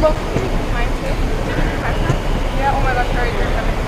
Look, mine too. Yeah, oh my gosh, hurry, you're coming.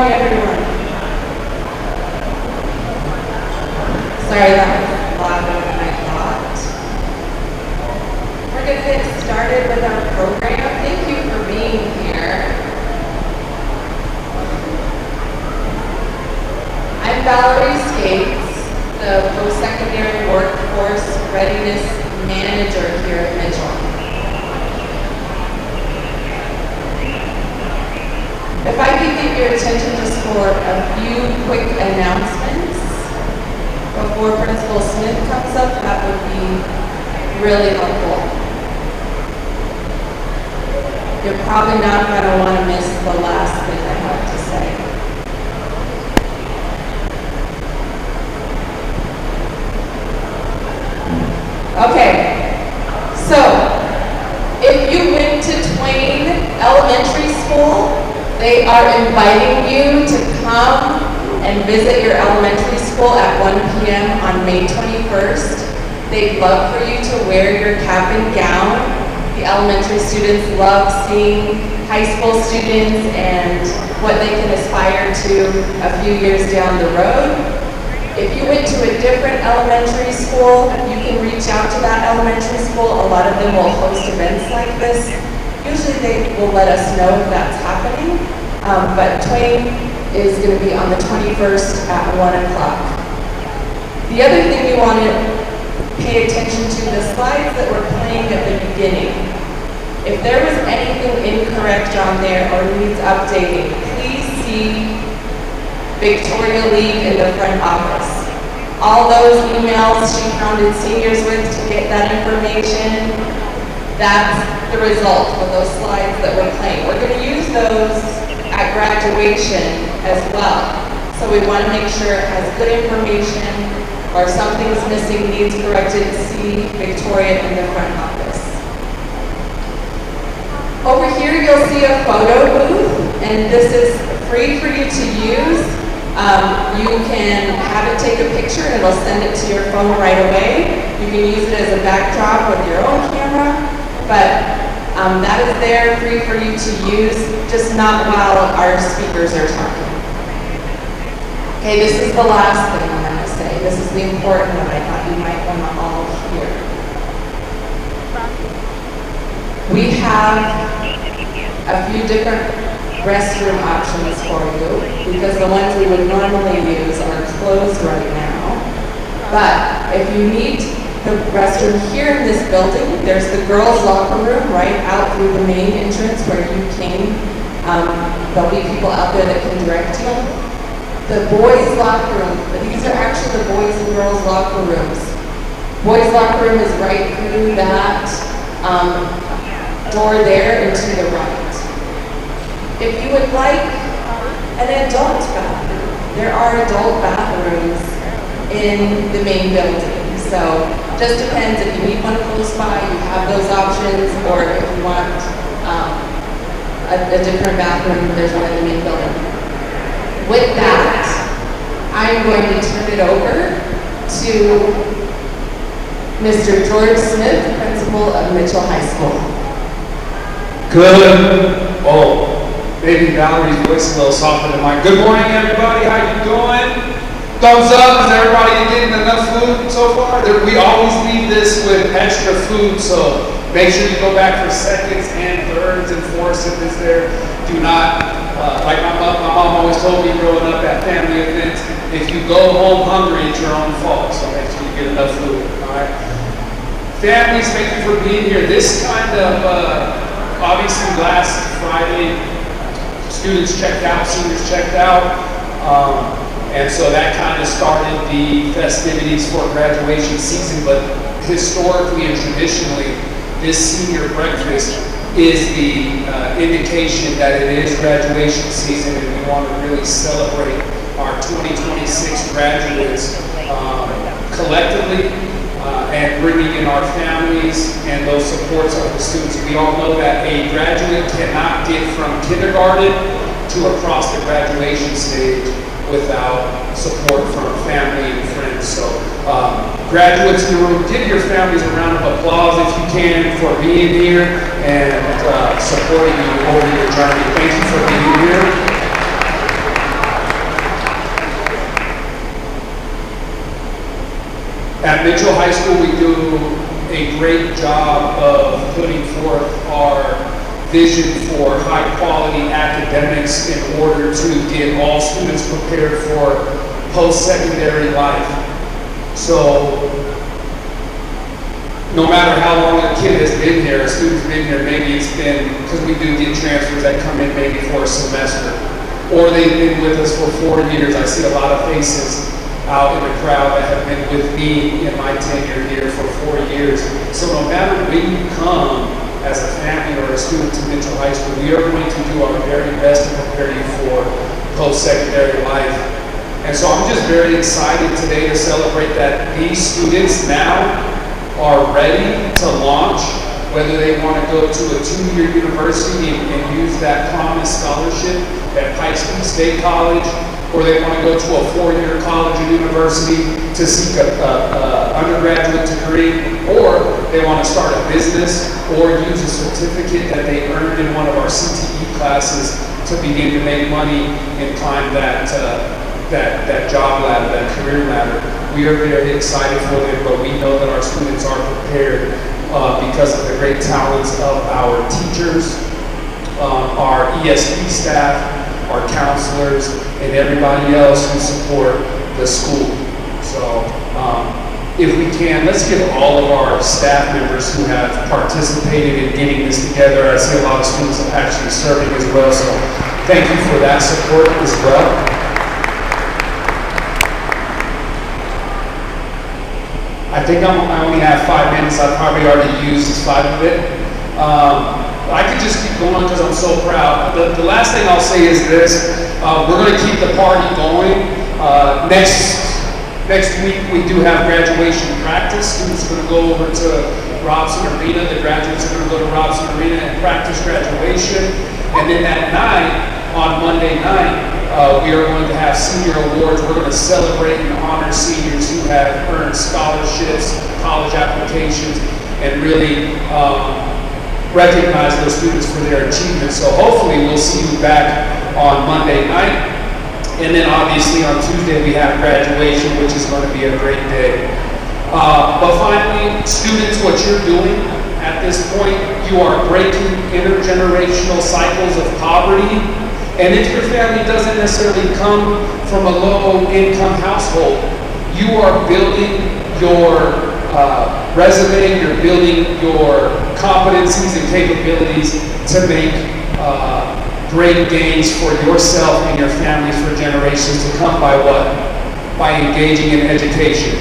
morning, everyone. Sorry, that was louder than I thought. We're going to get started with our program. Thank you for being here. I'm Valerie Skates, the Post-Secondary Workforce Readiness Manager here at Mitchell. If I could get your attention just for a few quick announcements before Principal Smith comes up, that would be really helpful. You're probably not going to want to miss the last thing I have to say. Okay, so if you went to Twain Elementary School, they are inviting you to come and visit your elementary school at 1 p.m. on May 21st. They'd love for you to wear your cap and gown. The elementary students love seeing high school students and what they can aspire to a few years down the road. If you went to a different elementary school, you can reach out to that elementary school. A lot of them will host events like this. Usually they will let us know if that's happening, but Twain is going to be on the 21st at 1 o'clock. The other thing you want to pay attention to, the slides that were playing at the beginning. If there was anything incorrect on there or needs updating, please see Victoria League in the front office. All those emails she pounded seniors with to get that information, that's the result of those slides that we're playing. We're going to use those at graduation as well. So we want to make sure it has good information, or if something's missing, needs corrected, see Victoria in the front office. Over here you'll see a photo booth, and this is free for you to use. You can have it take a picture and it'll send it to your phone right away. You can use it as a backdrop with your own camera. But that is there, free for you to use, just not while our speakers are talking. Okay, this is the last thing I'm going to say. This is the important one I thought you might want to all hear. We have a few different restroom options for you, because the ones we would normally use are closed right now. But if you need the restroom here in this building, there's the girls' locker room right out through the main entrance where you came. There'll be people out there that can direct you. The boys' locker room, these are actually the boys and girls' locker rooms. Boys' locker room is right through that door there and to the right. If you would like an adult bathroom, there are adult bathrooms in the main building. So just depends if you need one close by, you have those options, or if you want a different bathroom, there's one in the main building. With that, I'm going to turn it over to Mr. George Smith, principal of Mitchell High School. Good. Oh, maybe Valerie's voice is a little softer than mine. Good morning, everybody. How you doing? Thumbs up. Is everybody getting enough food so far? We always leave this with extra food, so make sure you go back for seconds and thirds and fourths if it's there. Do not, like my mom always told me growing up at family events, if you go home hungry, it's your own fault. So make sure you get enough food. All right. Families, thank you for being here. This kind of obviously last Friday, students checked out, seniors checked out. And so that kind of started the festivities for graduation season, but historically and traditionally, this senior breakfast is the indication that it is graduation season, and we want to really celebrate our 2026 graduates collectively and bringing in our families and those supports of the students. We all know that a graduate cannot get from kindergarten to across the graduation stage without support from family and friends. So graduates in the room, give your families a round of applause if you can for being here and supporting you over your journey. Thank you for being here. At Mitchell High School, we do a great job of putting forth our vision for high-quality academics in order to get all students prepared for post-secondary life. So, no matter how long a kid has been here, a student's been here, maybe it's been, because we do get transfers that come in maybe for a semester, or they've been with us for 4 years. I see a lot of faces out in the crowd that have been with me in my tenure here for 4 years. So no matter when you come as a family or a student to Mitchell High School, we are going to do our very best to prepare you for post-secondary life. And so I'm just very excited today to celebrate that these students now are ready to launch, whether they want to go to a 2-year university and use that promised scholarship at Pikes Peak State College, or they want to go to a 4-year college or university to seek a undergraduate degree, or they want to start a business or use a certificate that they earned in one of our CTE classes to begin to make money and climb that job ladder, that career ladder. We are very excited for them, but we know that our students are prepared because of the great talents of our teachers, our ESP staff, our counselors, and everybody else who support the school. So if we can, let's give all of our staff members who have participated in getting this together. I see a lot of students actually serving as well, so thank you for that support as well. I think I only have 5 minutes. I've probably already used 5 of it. I could just keep going because I'm so proud. The last thing I'll say is this. We're going to keep the party going. Next week we do have graduation practice. Students are going to go over to Robson Arena. The graduates are going to go to Robson Arena and practice graduation. And then that night, on Monday night, we are going to have senior awards. We're going to celebrate and honor seniors who have earned scholarships, college applications, and really recognize those students for their achievements. So hopefully we'll see you back on Monday night. And then obviously on Tuesday we have graduation, which is going to be a great day. But finally, students, what you're doing at this point, you are breaking intergenerational cycles of poverty. And if your family doesn't necessarily come from a low-income household, you are building your resume, you're building your competencies and capabilities to make great gains for yourself and your families for generations to come by what? By engaging in education.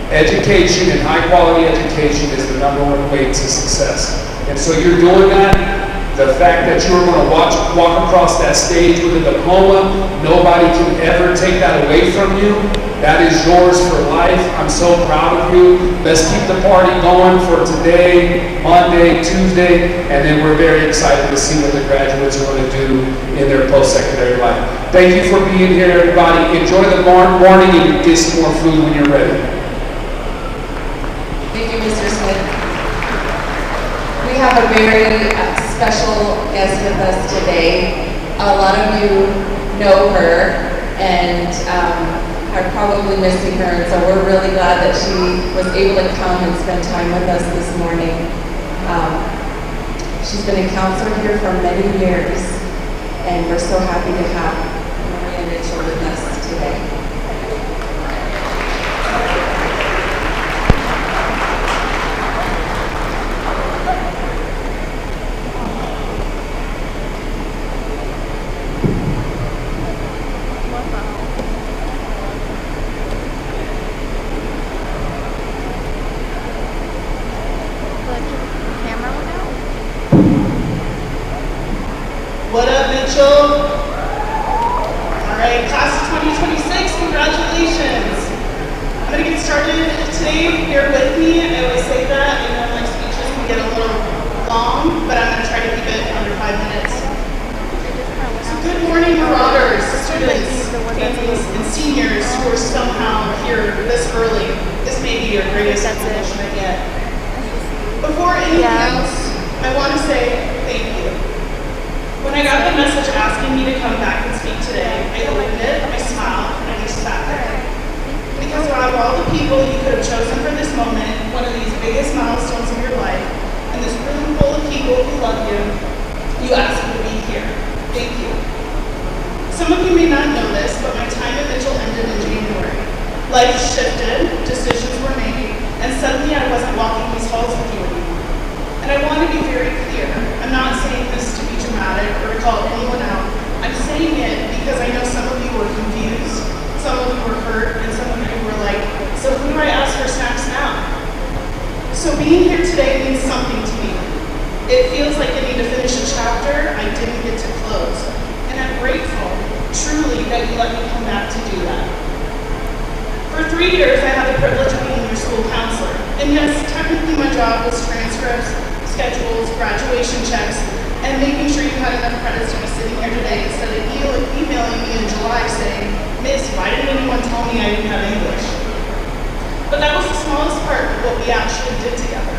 Education and high-quality education is the #1 way to success. And so you're doing that. The fact that you're going to walk across that stage with a diploma, nobody can ever take that away from you. That is yours for life. I'm so proud of you. Let's keep the party going for today, Monday, Tuesday, and then we're very excited to see what the graduates are going to do in their post-secondary life. Thank you for being here, everybody. Enjoy the morning and get some more food when you're ready. Thank you, Mr. Smith. We have a very special guest with us today. A lot of you know her and are probably missing her, and so we're really glad that she was able to come and spend time with us this morning. She's been a counselor here for many years, and we're so happy to have Maria Mitchell with us today. What up, Mitchell? All right, class of 2026, congratulations. I'm gonna get started today. Bear with me. I always say that. I know my speeches can get a little long, but I'm gonna try to keep it under 5 minutes. So good morning, Marauders, students, families, and seniors who are somehow here this early. This may be your greatest accomplishment yet. Before anything else, I want to say thank you. When I got the message asking me to come back and speak today, I opened it, I smiled, and I just sat there. Because out of all the people you could have chosen moment, one of these biggest milestones of your life, and this room full of people who love you, you ask me to be here. Thank you. Some of you may not know this, but my time at Mitchell ended in January. Life shifted, decisions were made, and suddenly I wasn't walking these halls with you anymore. And I want to be very clear. I'm not saying this to be dramatic or to call anyone out. I'm saying it because I know some of you were confused, some of you were hurt, and some of you were like, so who do I ask for snacks now? So being here today means something to me. It feels like I need to finish a chapter I didn't get to close. And I'm grateful, truly, that you let me come back to do that. For 3 years, I had the privilege of being your school counselor. And yes, technically my job was transcripts, schedules, graduation checks, and making sure you had enough credits to be sitting here today instead of emailing me in July saying, Miss, why didn't anyone tell me I didn't have English? But that was the smallest part of what we actually did together.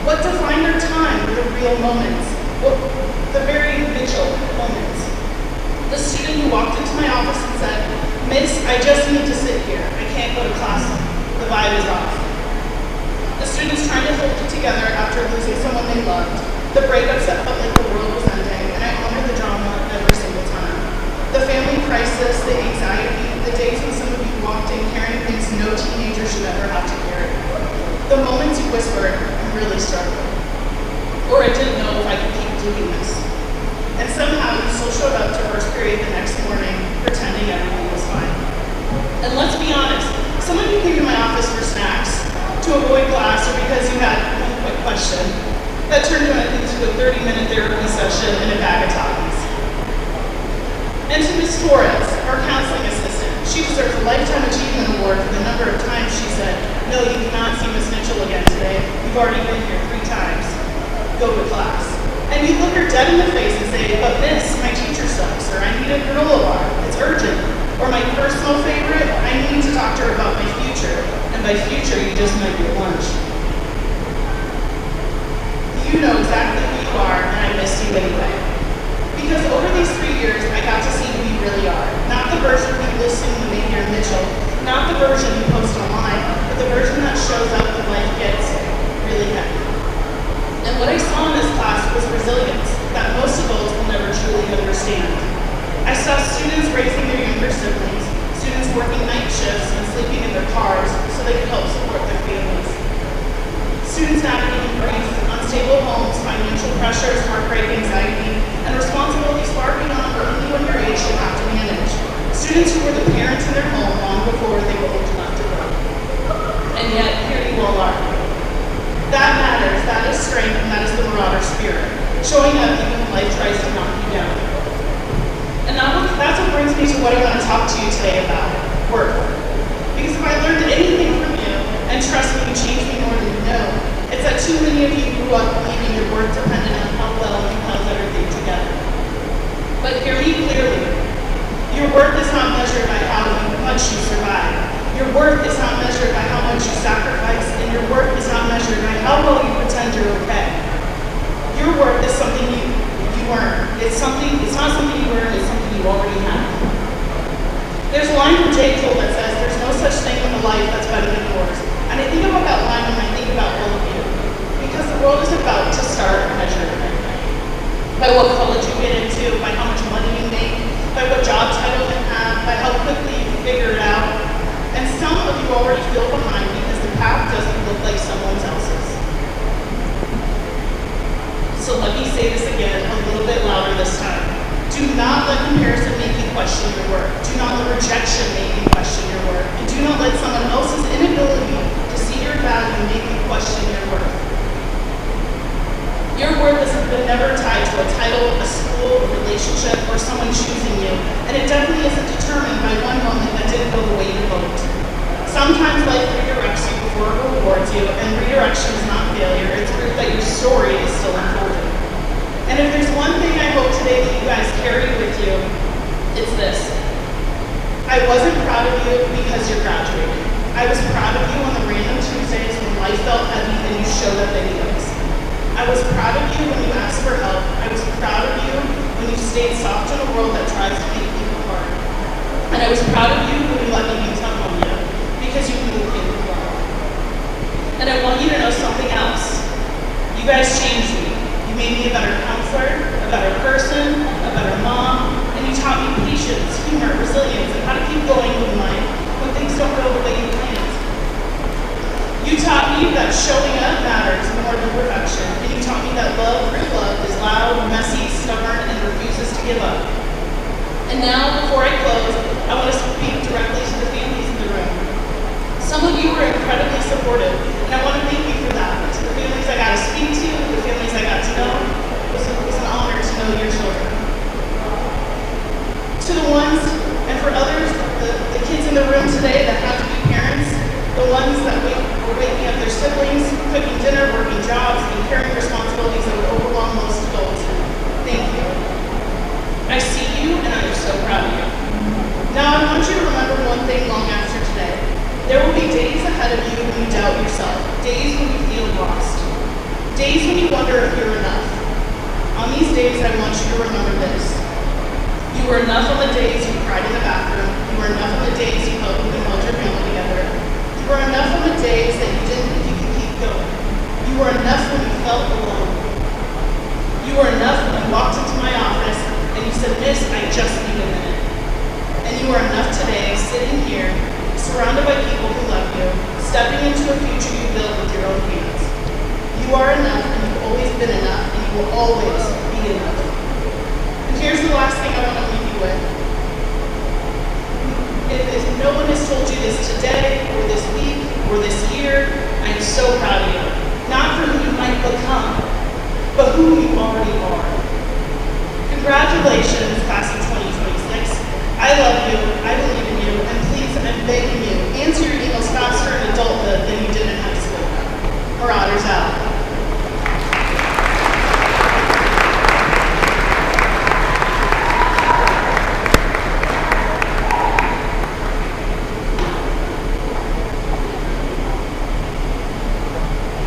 What defined our time were the real moments, the very Mitchell moments. The student who walked into my office and said, Miss, I just need to sit here. I can't go to class. The vibe is off. The students trying to hold it together after losing someone they loved. The breakups that felt like the world was ending, and I honor the drama every single time. The family crisis, the anxiety, the days when some of you walked in carrying things no teenager should ever have to carry. The moments you whispered, I'm really struggling. Or I didn't know if I could keep doing this. And somehow you still showed up to first period the next morning, pretending everything was fine. And let's be honest, some of you came to my office for snacks, to avoid class, or because you had one quick question. That turned into a 30-minute therapy session and a bag of Takis. And to Ms. Torres, our counseling assistant, she deserves a Lifetime Achievement Award for the number of times she said, no, you cannot see Ms. Mitchell again today. You've already been here 3 times. Go to class. And you look her dead in the face and say, but Miss, my teacher sucks, or I need a granola bar, it's urgent. Or my personal favorite, I need to talk to her about my future. And by future, you just might be lunch. You know exactly who you are, and I miss you anyway. Because over these 3 years, I got to see who you really are. Not the version you listen to me here in Mitchell, not the version you post online, but the version that shows up when life gets really heavy. And what I saw in this class was resilience that most adults will never truly understand. I saw students raising their younger siblings, students working night shifts and sleeping in their cars so they could help support their families. Students navigating grief, unstable homes, financial pressures, heartbreak, anxiety, and responsibilities far beyond what anyone your age should have to manage. Students who were the parents in their home long before they were old enough to vote. And yet, here you all are. That matters, that is strength, and that is the Marauder spirit, showing up even when life tries to knock you down. And that's what brings me to what I want to talk to you today about, work. Because if I learned anything from you, and trust me, you changed me more than you know, it's that too many of you grew up believing your work depended on how well you held everything together. But hear me clearly, your worth is not measured by how much you survive. Your worth is not measured by how much you sacrifice, and your worth is not measured by how well you pretend you're okay. Your worth is something you earn. It's not something you earn, it's something you already have. There's a line from J. Cole that says, there's no such thing in a life that's better than yours. And I think about that line when I think about all of you. Because the world is about to start measuring everything. By what college you get into, by how much money you make, by what job title you have, by how quickly you figure it out. And some of you already feel behind because the path doesn't look like someone else's. So let me say this again a little bit louder this time. Do not let comparison make you question your work. Do not let rejection make you question your work. And do not let someone else's inability to see your value make you question your worth. Your worth is never tied to a title, a school, a relationship, or someone choosing you. And it definitely isn't determined by one moment that didn't go the way you hoped. Sometimes life redirects you before it rewards you, and redirection is not failure. It's proof that your story is still unfolding. And if there's one thing I hope today that you guys carry with you, it's this. I wasn't proud of you because you're graduating. I was proud of you on the random Tuesdays when life felt heavy and you showed up anyways. I was proud of you when you asked for help. I was proud of you when you stayed soft in a world that tries to make people hard. And I was proud of you when you let me be tough on you because you knew it was love. You guys changed me. You made me a better counselor, a better person, a better mom, and you taught me patience, humor, resilience, and how to keep going with life when things don't go the way you planned. You taught me that showing up matters more than perfection, and you taught me that real love, is loud, messy, stubborn, and refuses to give up. And now, before I close, I want to speak directly to the families in the room. Some of you were incredibly supportive, and I want to thank you for that. To the families I got to speak to, the families I got to know, it was an honor to know your children. To the ones, and for others, the kids in the room today that have to be parents, the ones that were waking up their siblings, cooking dinner, working jobs, and carrying responsibilities that would overwhelm most adults. Thank you. I see you, and I am so proud of you. Now, I want you to remember one thing long after today. There will be days ahead of you when you doubt yourself, days when you feel lost, days when you wonder if you're enough. On these days, I want you to remember this. You were enough on the days you cried in the bathroom. You were enough on the days you held your family together. You were enough on the days that you didn't think you could keep going. You were enough when you felt alone. You were enough when you walked into my office and you said, "Miss, I just need a minute." And you are enough today, sitting here, surrounded by people who love you, stepping into a future you built with your own hands. You are enough, and you've always been enough, and you will always be enough. And here's the last thing I want to leave you with. If no one has told you this today, or this week, or this year, I am so proud of you. Not for who you might become, but who you already are. Congratulations, class of 2026. I love you, I believe in you, and please, I'm begging you, answer your emails faster in adulthood than you did in high school. Marauders out.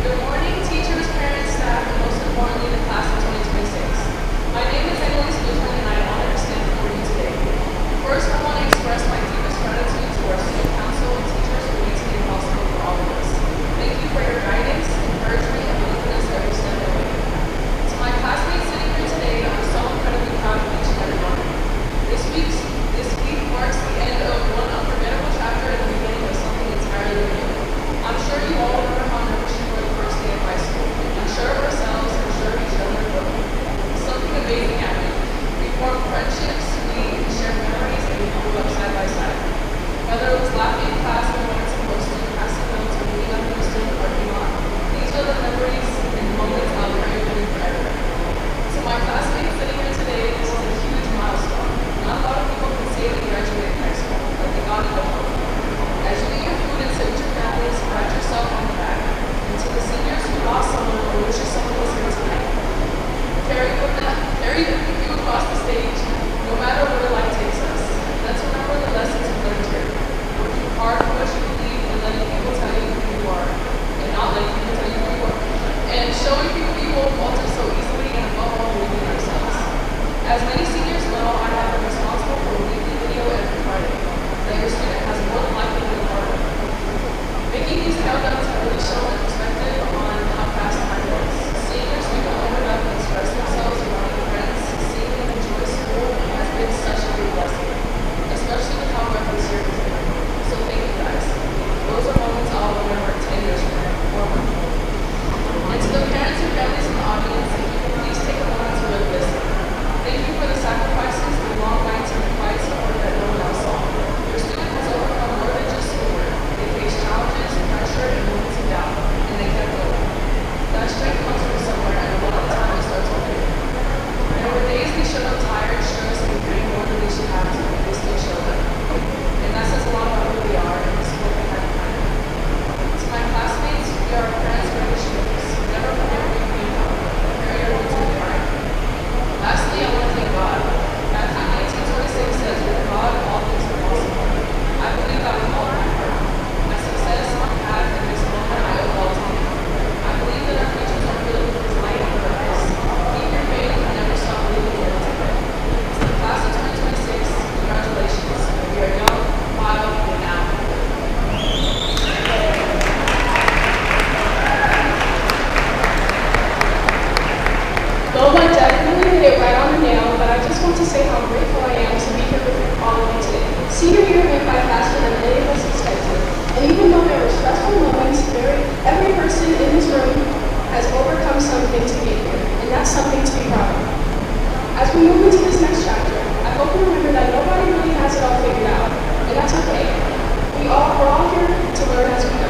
Good morning, teachers, parents, staff, and most importantly, the class of 2026. My name is Annalise Guzman, and I honor to stand before you today. First, I want to express my deepest gratitude to our student council and teachers who make today possible for all of us. Thank you for your guidance, encouragement, and willingness every step of the way. To my classmates sitting here today, I'm so incredibly proud of each and every one. This week marks the end of one unforgettable chapter and the beginning of something entirely new. I'm sure you all remember how nervous you were the first day of high school. Unsure of ourselves, unsure of each other, but something amazing happened. We formed friendships, we shared memories, and we grew up side by side. Whether it was laughing in class when we went to posting, passing notes, or meeting up in the student parking lot, these are the memories and moments I'll carry with me forever. To my classmates sitting here today, this is a huge milestone. Not a lot of people can say they graduated high school, but they got it done. As you eat your food and sit with your families, pat yourself on the back. And to the seniors who lost someone or wishes someone was here tonight, carry you across the stage, no matter where life takes us. Let's remember the lessons we learned here. Working hard for what you believe and letting people tell you who you are, and not letting people tell you who you are. And showing people we won't falter so easily, and above all, believing in ourselves. As many seniors know, I have been responsible for a weekly video every Friday that your student has more than likely been a part of. Making these countdowns have really shown a perspective on how fast time goes. Seeing your student open up and express themselves around their friends, seeing them enjoy school has been such a big blessing, especially with how rough this year has been. So thank you guys. Those are moments I'll remember 10 years from now or more. And to the parents and families in the audience, if you could please take a moment to really listen. Thank you for the sacrifices, the long nights, and the quiet support that no one else saw. Your student has overcome more than just schoolwork. They face challenges, pressure, and to say how grateful I am to be here with all of you today. Senior year went by faster than any of us expected, and even though there were stressful moments, every person in this room has overcome something to get here, and that's something to be proud of. As we move into this next chapter, I hope you remember that nobody really has it all figured out, and that's okay. We're all here to learn as we go.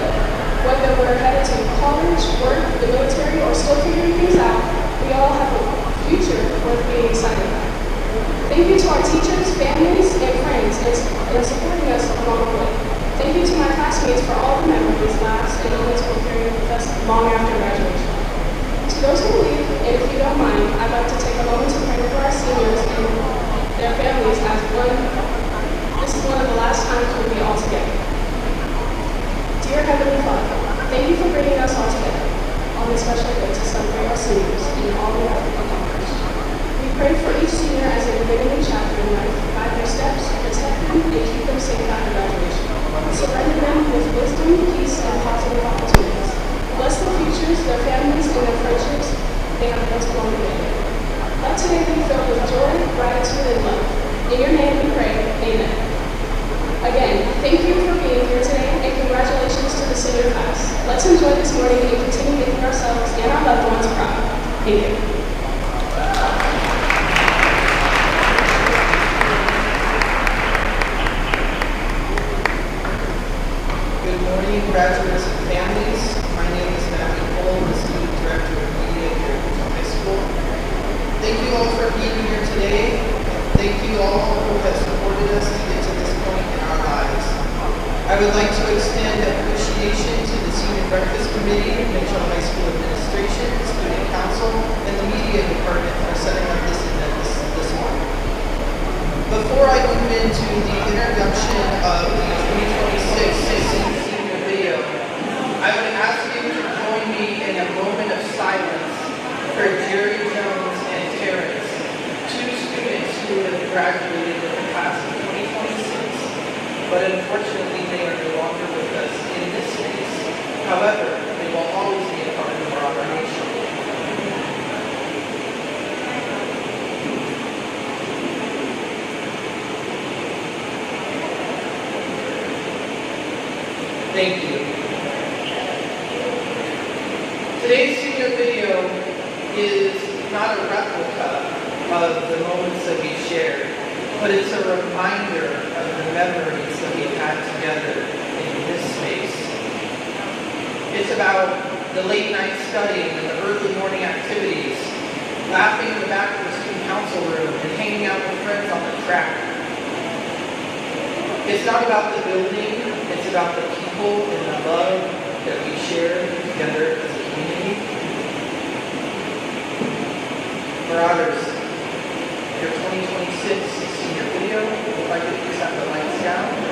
Whether we're headed to college, work, the military, or still figuring things out, we all have a future worth being excited about. Thank you to our teachers, families, and friends in supporting us along the way. Thank you to my classmates for all the memories, laughs, and moments we'll carry with us long after graduation. To those who leave, and if you don't mind, I'd like to take a moment to pray for our seniors and their families as this is one of the last times we'll be all together. Dear Heavenly Father, thank you for bringing us all together on this special day to celebrate our seniors and all we have accomplished. We pray for each senior as they begin a new chapter in life, guide their steps, protect them, and keep them safe after graduation. Surrender them with wisdom, peace, and positive opportunities. Bless their futures, their families, and their friendships they have built along the way. Let today be filled with joy, gratitude, and love. In your name we pray, amen. Again, thank you for being here today, and congratulations to the senior class. Let's enjoy this morning and continue making ourselves and our loved ones proud. Thank you. Good morning, graduates and families. My name is Matthew Cole, the Student Director of Media here at Utah High School. Thank you all for being here today. Thank you all who have supported us to get to this point in our lives. I would like to extend appreciation to the Senior Breakfast Committee, Mitchell High School Administration, Student Council, and the Media Department for setting up this event this morning. Before I move into the introduction of the 2026 senior video, I would ask you to join me in a moment of silence for Jerry Jones and Terrence, two students who have graduated with the class of 2026, but unfortunately they are no longer with us in this space. However, they will always be a part of our nation. Thank you. Today's senior video is not a replica of the moments that we shared, but it's a reminder of the memories that we've had together in this space. It's about the late night studying and the early morning activities, laughing in the back of the student council room and hanging out with friends on the track. It's not about the building, it's about the people and the love that we share together as a community. Marauders, your 2026 senior video, if I could please have the lights down.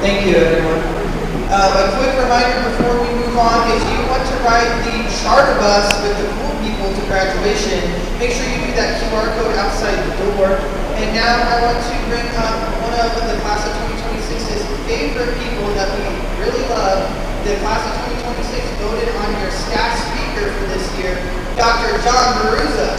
Thank you, everyone. A quick reminder before we move on, if you want to ride the charter bus with the cool people to graduation, make sure you do that QR code outside the door. And now I want to bring up one of the class of 2026's favorite people that we really love. The class of 2026 voted on your staff speaker for this year, Dr. John Baruza.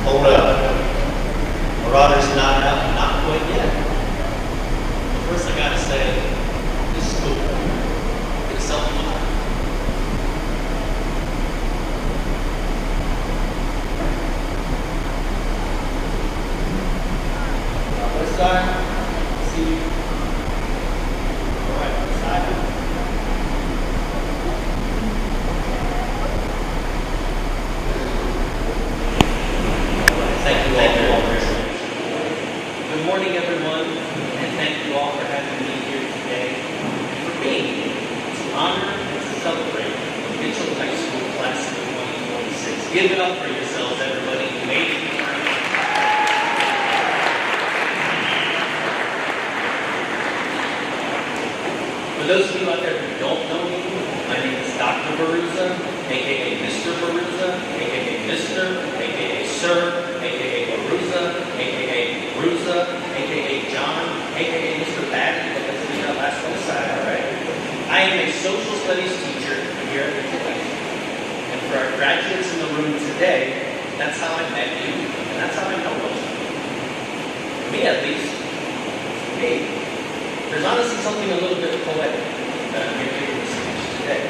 Hold up. Marauder's not out, not quite yet. First I gotta say, this is cool. Get a selfie. This side. See you. Alright, this side. Thank you all for your participation. Good morning, everyone, and thank you all for having me here today. For me, it's an honor and to celebrate the Mitchell High School class of 2026. Give it up for yourselves, everybody. You made it. For those of you out there who don't know me, my name is Dr. Baruza, aka Mr. Baruza, aka Mr., aka Sir, aka Baruza, aka Bruza, aka John, aka Mr. Batty, but let's leave that last one aside, alright? I am a social studies teacher here at Mitchell High School. And for our graduates in the room today, that's how I met you, and that's how I know most of you. For me at least, for me, there's honestly something a little bit poetic that I'm here to give this speech today.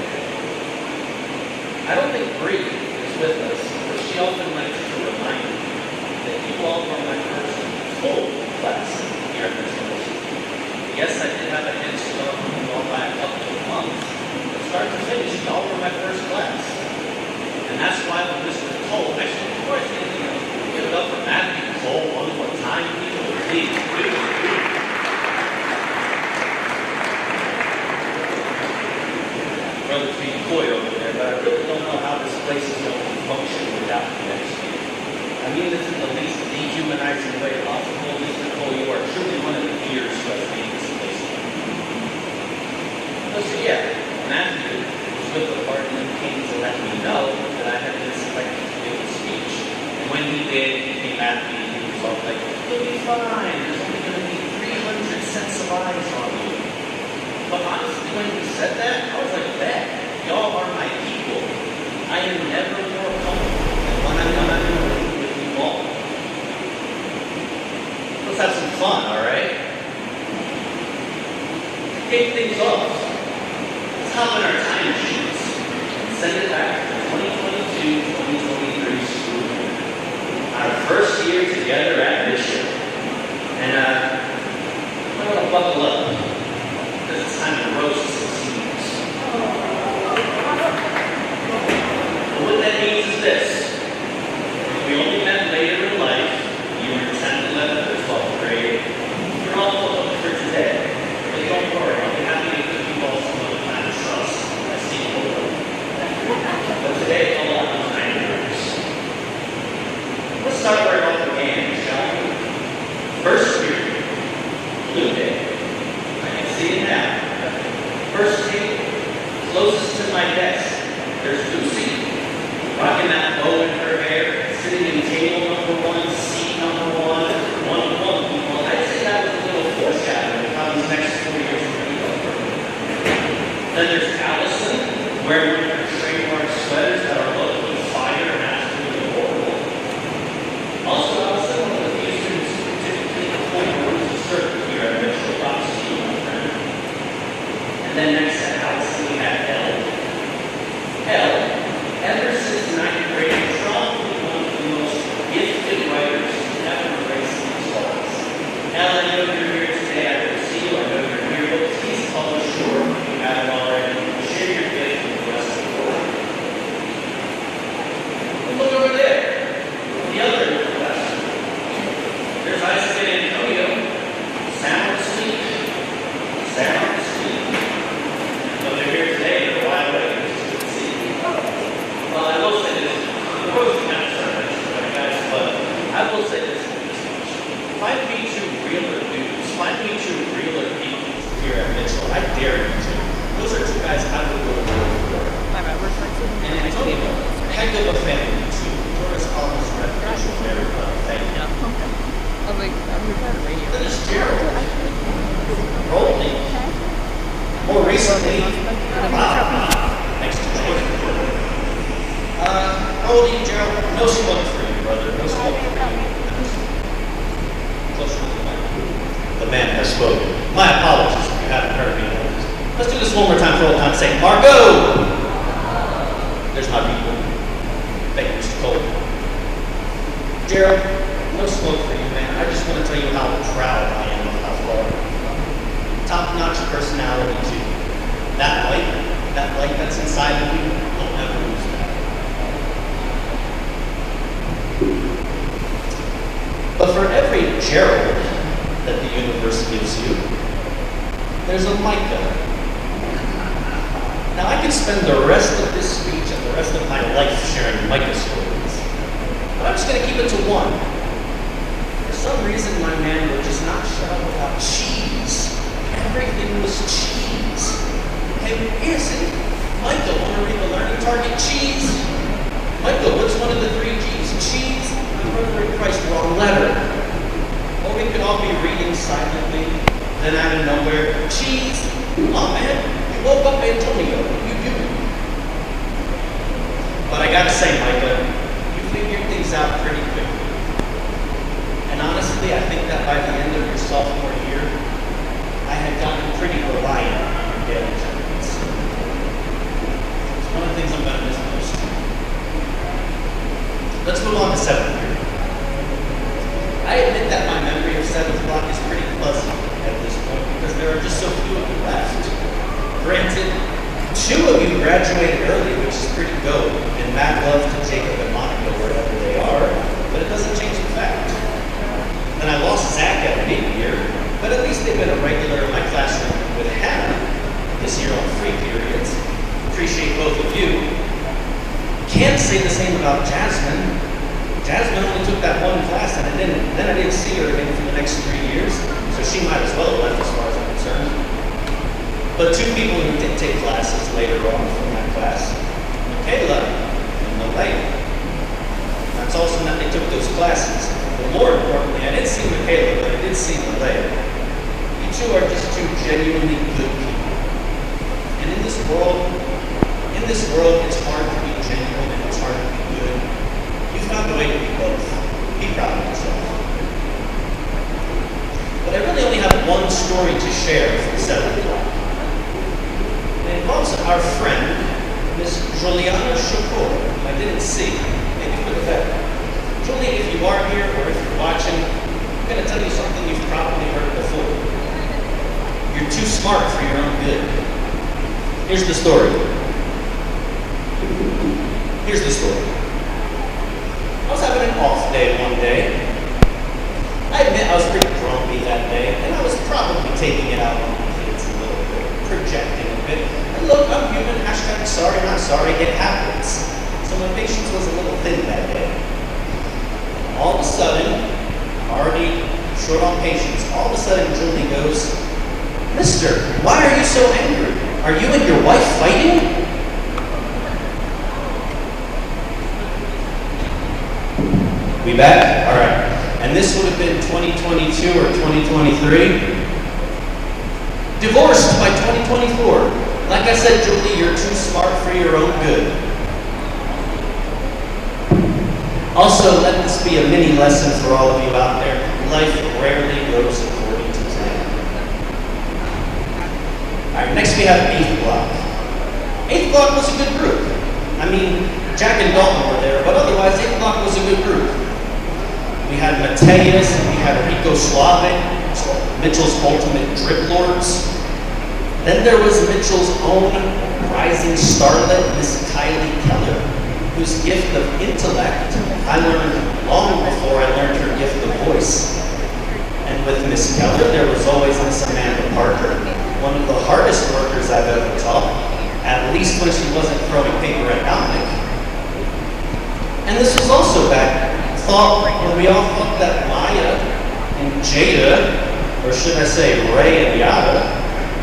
I don't think Bree is with us, but she often likes to remind me that you all were my first full class here at this university. Yes, I did have a head start on you all by a couple of months, but start to finish, you all were my first class. And that's why when Mr. Cole, actually, before I say anything else, give it up for Matthew Cole one more time. Brother's being coy over there, but I really don't know how this place is going to function without you next year. I mean this in the least dehumanizing way possible. Mr. Cole, you are truly one of the leaders who has made this place. So yeah, Matthew was with the party and came to let me know that I had been selected to give a speech. And when he did, he came at me and he was all like, "You'll be fine. There's only going to be 300 sets of eyes on you." But honestly, when he said that, I was like, "Bet, y'all are my people. I am never more comfortable than when I'm in a room with you all. Let's have some fun, all right?" To kick things off, let's hop in our time machines and send it back to 2022-2023 school year. Our first year together at Bishop. And I'm going to buckle up. It's time to roast some seniors. But what that means is this. If we only met later in life, you were in 10th, 11th, or 12th grade, you're all welcome for today. But don't worry, I'll be happy to give you all some other kind of trust. I see you all. But today, it's all about those 9 years. Let's start where it all began, shall we? First period, Blue Day. See it now. First table, closest to my desk, there's Lucy, rocking that bow in her hair, sitting in table number 1, seat number 1, 1-1 people. I'd say that was a little foreshadowing of how these next 4 years are going to go. Then there's Allison, wearing her trademark sweaters that are locally fire and absolutely horrible. Also, Allison, one of the few students who typically point towards the circle here at Mitchell Rock School. And then next to Allison, we have Elle. Elle, ever since 9th grade, probably one of the most gifted writers to ever grace these halls. Elle, I know you're here today. I will see you. I know you're here, but please publish your work if you haven't already. Share your gift with the rest of the world. old are you, Gerald? No smoke for you, brother. No smoke for you. Closer to the mic. The man has spoken. My apologies if you haven't heard me. Let's do this one more time for old time's sake. Margot! There's my people. Thank you, Mr. Cole. Gerald, no smoke for you, man. I just want to tell you how proud I am of how far. Top-notch personality, too. That light that's inside of you, don't ever lose that. But for every Gerald that the universe gives you, there's a Micah. Now I could spend the rest of this speech and the rest of my life sharing Micah stories, but I'm just going to keep it to one. For some reason, my man would just not shut up about cheese. Everything was cheese. Hey, see? Micah, want to read the learning target? Cheese. Micah, what's one of the 3 G's? Cheese. My brother in Christ, wrong letter. Or we could all be reading silently, then out of nowhere, cheese. Oh man, you woke up Antonio. You. But I gotta say, Micah, you figured things out pretty quickly. And honestly, I think that by the end of your sophomore year, I had gotten pretty reliant on your daily attendance. It's one of the things I'm gonna miss most. Let's move on to 7th grade. I admit that my memory of 7th block is pretty fuzzy at this point because there are just so few of you left. Granted, 2 of you graduated early, which is pretty dope, and mad love to Jacob and Monica wherever they are, but it doesn't change the fact. And I lost Zach at mid-year, but at least they've been a regular in my classroom with Hannah this year on free periods. Appreciate both of you. Can't say the same about Jasmine. Jasmine only took that one class and then I didn't see her again for the next 3 years, so she might as well have left as far as I'm concerned. But 2 people who did take classes later on from that class, Michaela and Malaya. That's awesome that they took those classes. But more importantly, I didn't see Michaela, but I did see Malaya. You 2 are just 2 genuinely good people. And in this world, it's hard to be genuine and it's hard to be good. You found a way to be both. Be proud of yourself. But I really only have one story to share from 7th block. It involves our friend, Miss Juliana Shakur, whom I didn't see, maybe for the better. Julie, if you are here or if you're watching, I'm going to tell you something you've probably heard before. You're too smart for your own good. Here's the story. I was having an off day one day. I admit I was pretty grumpy that day, and I was probably taking it out on my kids a little bit, projecting a bit. And look, I'm human, hashtag sorry, not sorry, it happens. So my patience was a little thin that day. All of a sudden, already short on patience, all of a sudden Julie goes, "Mister, why are you so angry? Are you and your wife fighting?" We back? All right. And this would have been 2022 or 2023. Divorced by 2024. Like I said, Julie, you're too smart for your own good. Also, let this be a mini lesson for all of you out there. Life rarely goes according to plan. All right, next we have 8th block. 8th block was a good group. I mean, Jack and Dalton were there, but otherwise 8th block was a good group. We had Mateus, and we had Rico Suave, Mitchell's ultimate drip lords. Then there was Mitchell's own rising starlet, Miss Kylie Keller, whose gift of intellect I learned long before I learned her gift of voice. And with Miss Keller, there was always Miss Amanda Parker, one of the hardest workers I've ever taught, at least when she wasn't throwing paper at Dominic. And this was also back when we all thought that Maya and Jada, or should I say Ray and Yada,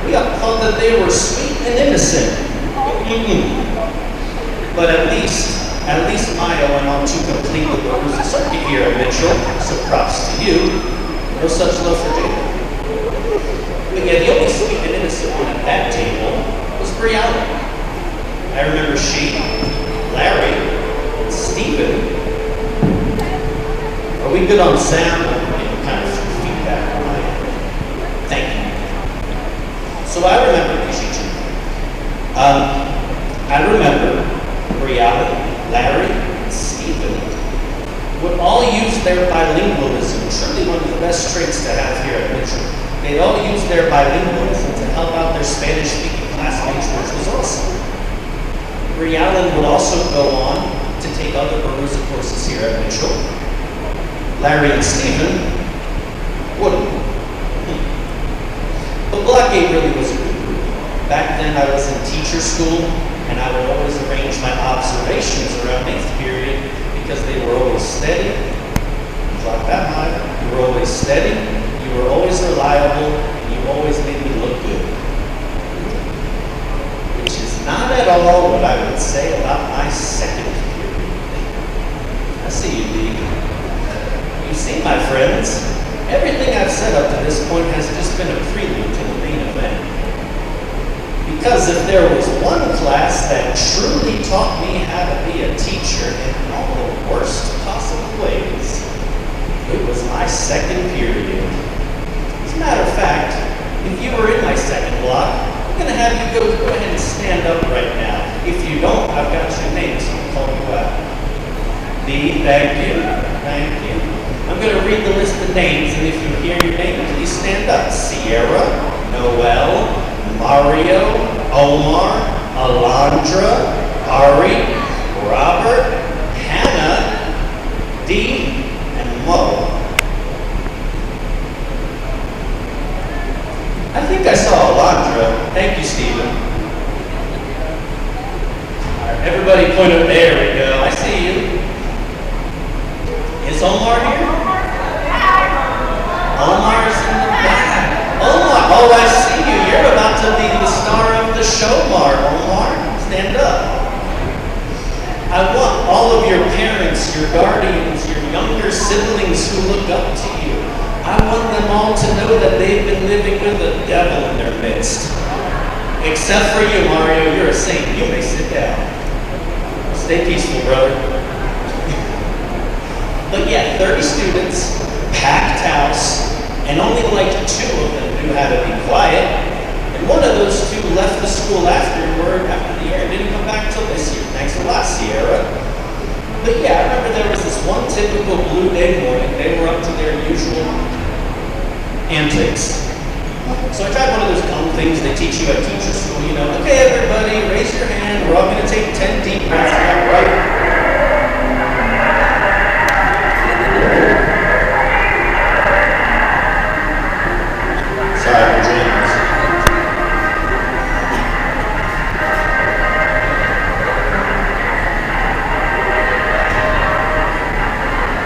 we all thought that they were sweet and innocent. But at least Maya went on to complete the Rosa circuit here at Mitchell, so props to you. No such love for Jada. But yeah, the only sweet and innocent one at that table was Brianna. I remember she, Larry, and Stephen. Are we good on sound? I'm getting kind of feedback on my end. Thank you. So I remember these teachers. I remember Brianna, Larry, and Stephen would all use their bilingualism, truly one of the best traits to have here at Mitchell. They'd all use their bilingualism to help out their Spanish-speaking classmates, which was awesome. Brianna would also go on to take other Baruza courses here at Mitchell. Larry and Stephen wouldn't. But Block 8 really was a good group. Back then I was in teacher school, and I would always arrange my observations around 8th period because they were always steady. Drop that high. You were always steady, you were always reliable, and you always made me look good. Which is not at all what I would say about my 2nd period. I see you, Lee. You see, my friends, everything I've said up to this point has just been a prelude to the main event. Because if there was one class that truly taught me how to be a teacher in all the worst possible ways, it was my 2nd period. As a matter of fact, if you were in my 2nd block, I'm going to have you go ahead and stand up right now. If you don't, I've got your name, so I'll call you out. Lee, thank you. Thank you. I'm going to read the list of names, and if you hear your name, please stand up. Sierra, Noel, Mario, Omar, Alondra, Ari, Robert, Hannah, Dee, and Mo. I think I saw Alondra. Thank you, Stephen. All right, everybody point up. There we go. I see you. Is Omar here? Omar's in the back. Omar, oh, I see you. You're about to be the star of the show, Omar. Stand up. I want all of your parents, your guardians, your younger siblings who look up to you. I want them all to know that they've been living with the devil in their midst. Except for you, Mario. You're a saint. You may sit down. Stay peaceful, brother. But yeah, 30 students, packed house, and only like 2 of them knew how to be quiet. And one of those 2 left the school after the year and didn't come back till this year. Thanks a lot, Sierra. But yeah, I remember there was this one typical blue day morning. They were up to their usual antics. So I tried one of those dumb things they teach you at teacher school, you know. Okay, everybody, raise your hand. We're all going to take 10 deep breaths now, right? Sorry for dreams.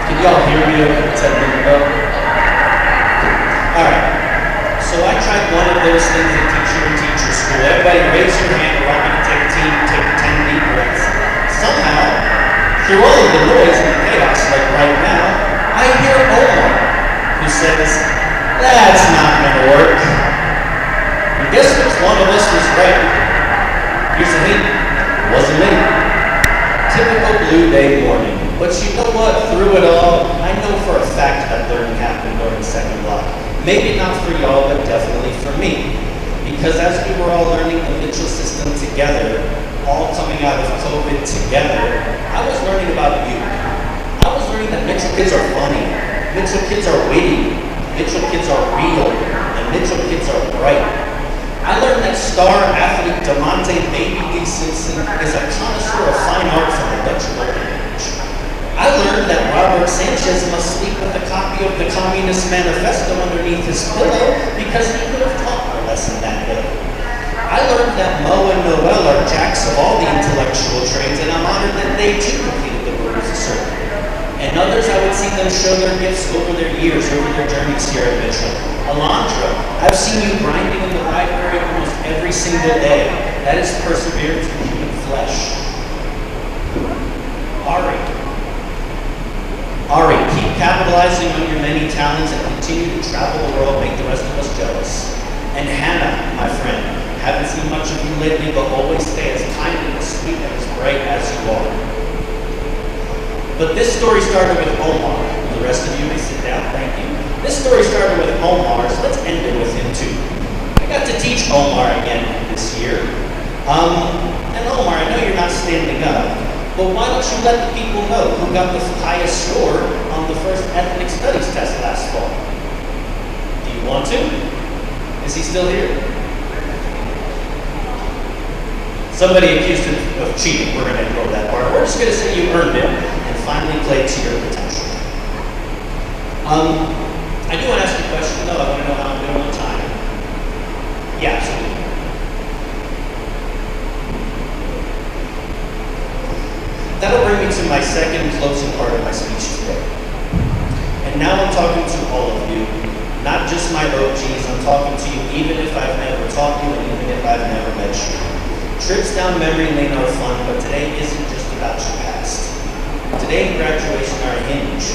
Can y'all hear me over 10 minutes ago? Alright. So I tried one of those things at teacher school. Everybody raise your hand. We're all going to take 10 deep breaths. Somehow, through all of the noise and the chaos like right now, I hear Omar, who says, "That's not gonna work." And guess which one of us was right? Here's a hint. It wasn't me. Typical blue day morning. But you know what? Through it all, I know for a fact that learning happened during 2nd block. Maybe not for y'all, but definitely for me. Because as we were all learning the Mitchell system together, all coming out of COVID together, I was learning about you. I was learning that Mitchell kids are funny. Mitchell kids are witty. Mitchell kids are real, and Mitchell kids are bright. I learned that star athlete DeMonte Baby Lee Simpson is a connoisseur of fine art from the Dutch Golden Age. I learned that Robert Sanchez must sleep with a copy of the Communist Manifesto underneath his pillow because he could have taught a lesson that day. I learned that Mo and Noel are jacks of all the intellectual trades, and I'm honored that they too completed the Baruza circuit. And others, I would see them show their gifts over their years, over their journeys here at Mitchell. Alondra, I've seen you grinding in the library almost every single day. That is perseverance in human flesh. Ari, keep capitalizing on your many talents and continue to travel the world, make the rest of us jealous. And Hannah, my friend, haven't seen much of you lately, but always stay as kind and as sweet and as bright as you are. But this story started with Omar. The rest of you may sit down, thank you. This story started with Omar, so let's end it with him too. I got to teach Omar again this year. And Omar, I know you're not standing up, but why don't you let the people know who got the highest score on the first ethnic studies test last fall? Do you want to? Is he still here? Somebody accused him of cheating. We're going to ignore that part. We're just going to say you earned it and finally played to your potential. I do want to ask you a question, though. I want to know how I'm doing on time. Yeah, absolutely. That'll bring me to my second closing part of my speech today. And now I'm talking to all of you, not just my OGs. I'm talking to you even if I've never taught you and even if I've never met you. Trips down memory lane are fun, but today isn't just about your past. Today and graduation are a hinge.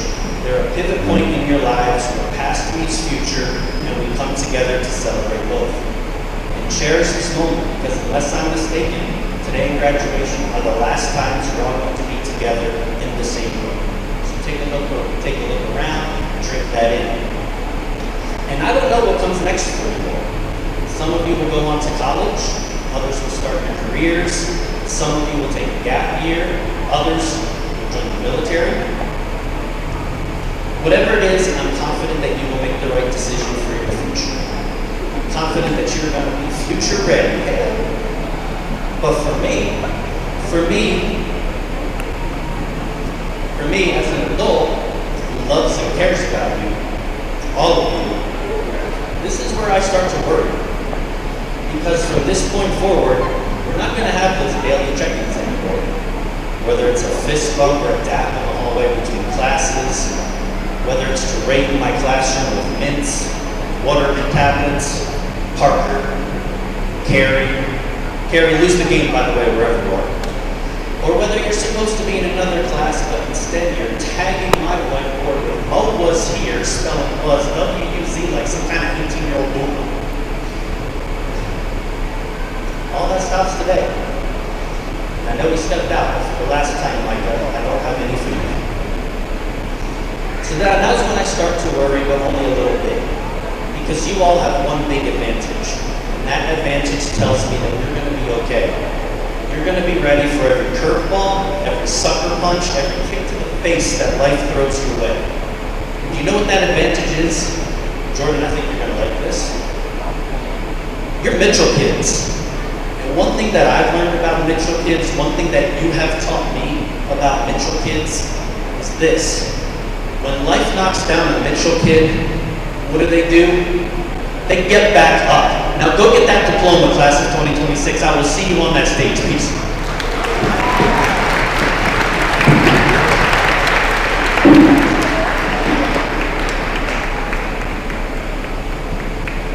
They're a pivot point in your lives where past meets future, and we come together to celebrate both. And cherish this moment, because unless I'm mistaken, today and graduation are the last times you're all going to be together in the same room. So take a look around, drink that in. And I don't know what comes next for you all. Some of you will go on to college, others will start their careers, some of you will take a gap year, others will join the military. Whatever it is, I'm confident that you will make the right decision for your future. I'm confident that you're going to be future ready. But for me, as an adult who loves and cares about you, all of you, this is where I start to worry. Because from this point forward, we're not going to have those daily check-ins anymore. Whether it's a fist bump or a dap in the hallway between classes, whether it's to raid my classroom with mints, water tablets, Parker, Carrie, lose the game, by the way, wherever you are. Or whether you're supposed to be in another class, but instead you're tagging my whiteboard with Mo was here, spelling was W-U-Z like some kind of 18-year-old boomer. All that stops today. And I know we stepped out for the last time, like I don't have any food. So that's when I start to worry, but only a little bit. Because you all have one big advantage. And that advantage tells me that you're going to be okay. You're going to be ready for every curveball, every sucker punch, every kick to the face that life throws your way. Do you know what that advantage is? Jordan, I think you're going to like this. You're Mitchell kids. And one thing that I've learned about Mitchell kids, one thing that you have taught me about Mitchell kids is this. When life knocks down a Mitchell kid, what do? They get back up. Now go get that diploma, class of 2026. I will see you on that stage. Peace.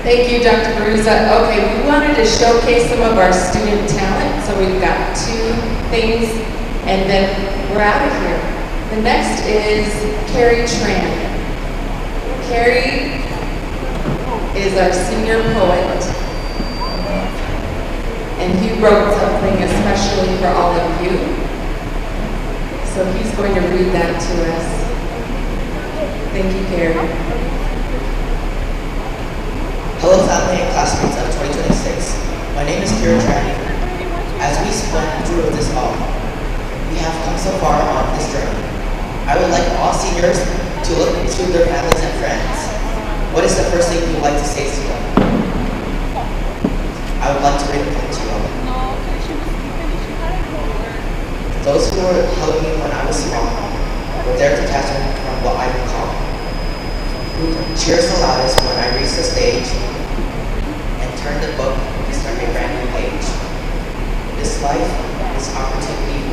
Thank you, Dr. Baruza. Okay, we wanted to showcase some of our student talent, so we've got 2 things, and then we're out of here. The next is Carrie Tran. Carrie is our senior poet, and he wrote something especially for all of you. So he's going to read that to us. Thank you, Carrie. Hello, family and classmates of 2026. My name is Kira Trani. As we went through this all, we have come so far on this journey. I would like all seniors to look to their families and friends. What is the first thing you would like to say to them? I would like to read a poem to you all. Those who were helping me when I was small were there to catch me from what I recall. Who cheers the loudest when I reach the stage and turn the book to start a brand new page. This life, this opportunity,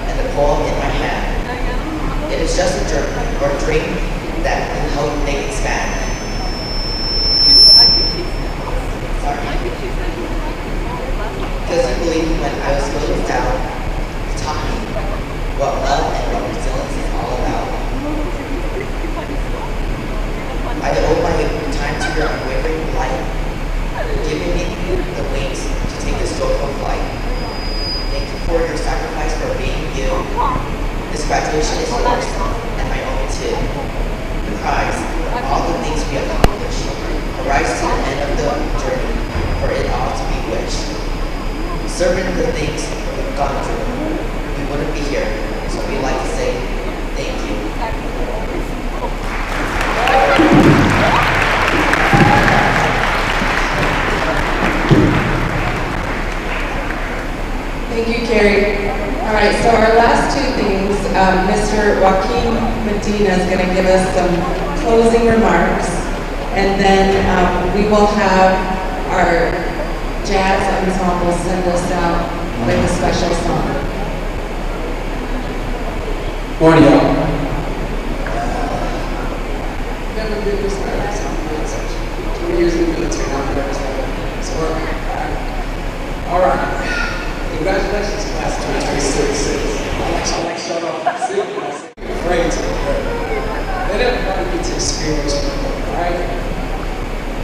and the poem in my hand. It is just a journey or a dream that will help make it expand. Sorry. Because you believe when I was feeling down, you taught me what love and what resilience is all about. I owe my time to your unwavering light, giving me the wings to take this joyful flight. Thank you for your sacrifice for being you. This This graduation is yours, and my own too. The prize, all the things we accomplished, the rise to the end of the journey, for it all to be wished. Serving the things we've gone through, we wouldn't be here, so we'd like to say thank you. Thank you, Carrie. All right, so our last two things, Mr. Joaquin Medina is going to give us some closing remarks, and then we will have our jazz ensemble send us out with a special song. Morning, y'all. Never been this nervous. I'm 20 years in the military, now I'm nervous. So, all right. Congratulations, class of 2026. I like shut off. Afraid to let everybody get to experience it, all right?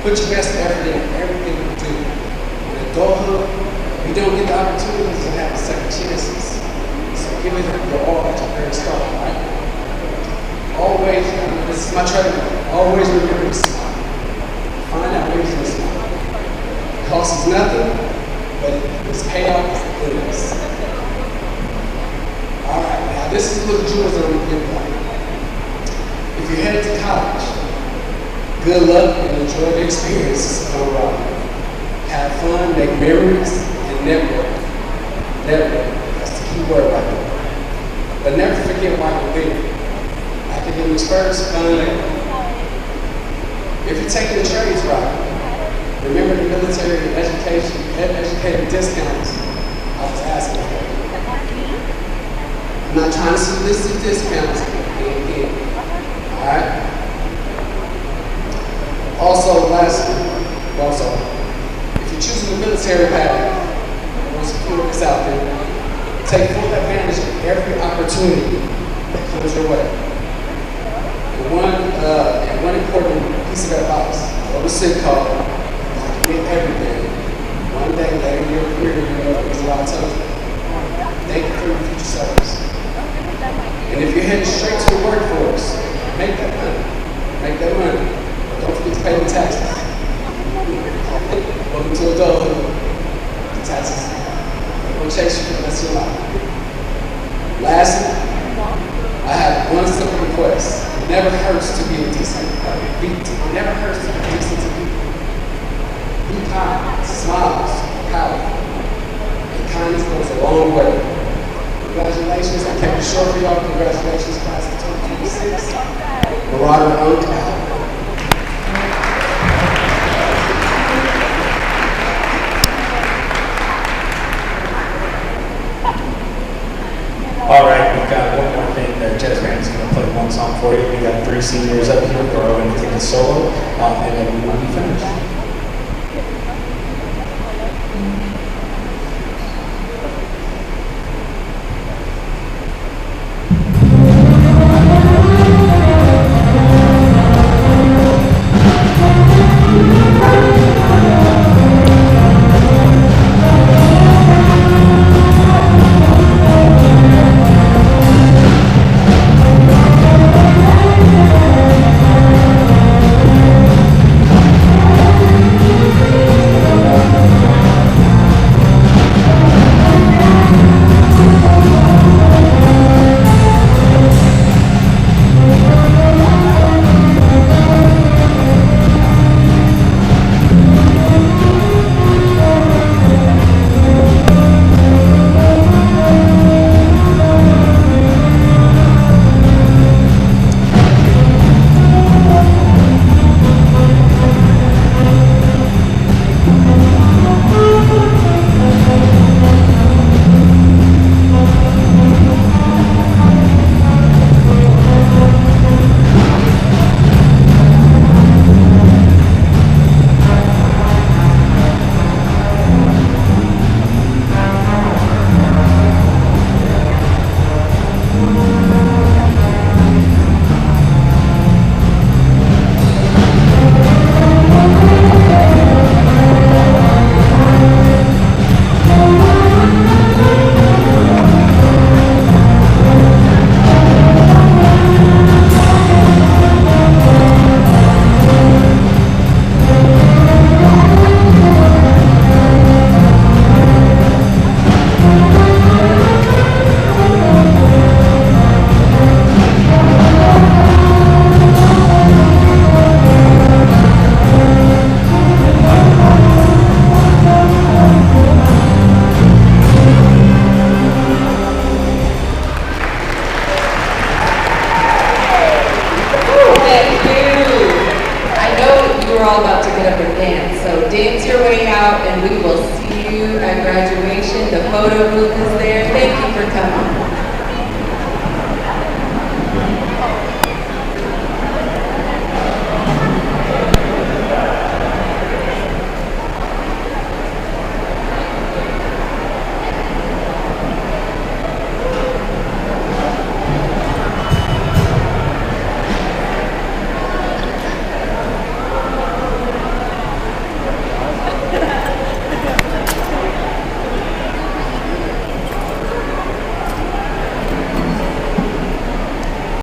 Put your best effort in everything you do. In adulthood, you don't get the opportunities to have second chances. So give it your all at your very start, all right? Always, this is my trademark, always remember to smile. Find out ways to smile. It costs us nothing, but its payoff is goodness. All right, now this is a little jewels that I'm going to give you. If you're headed to college, good luck and enjoy the experiences on the ride. Have fun, make memories, and network. Network, that's the key word right there. But never forget why you're there. Academics first, fun later. If you're taking the trades route, remember the military educator discounts I was asking for. I'm not trying to solicit discounts. Alright? Also, lastly, if you're choosing the military path, I want to put this out there, take full advantage of every opportunity that comes your way. And one important piece of advice, go to Sig Call, get everything. One day later in your career, you're going to be a lot tougher. Thank you for your future service. And if you're heading straight to the workforce, make that money. Make that money. Don't forget to pay the taxes. Welcome to adulthood. The taxes are going to chase you for the rest of your life. Lastly, I have one simple request. It never hurts to be a decent It never hurts to be decent to people. Be kind, smiles, powerful. And kindness goes a long way. Congratulations, I kept it short for y'all. Congratulations, class of 2026. Marauder Oak out. All right, we've got one more thing that Jazz Band is going to play one song for you. We got 3 seniors up here who are going to take a solo, and then we will be finished.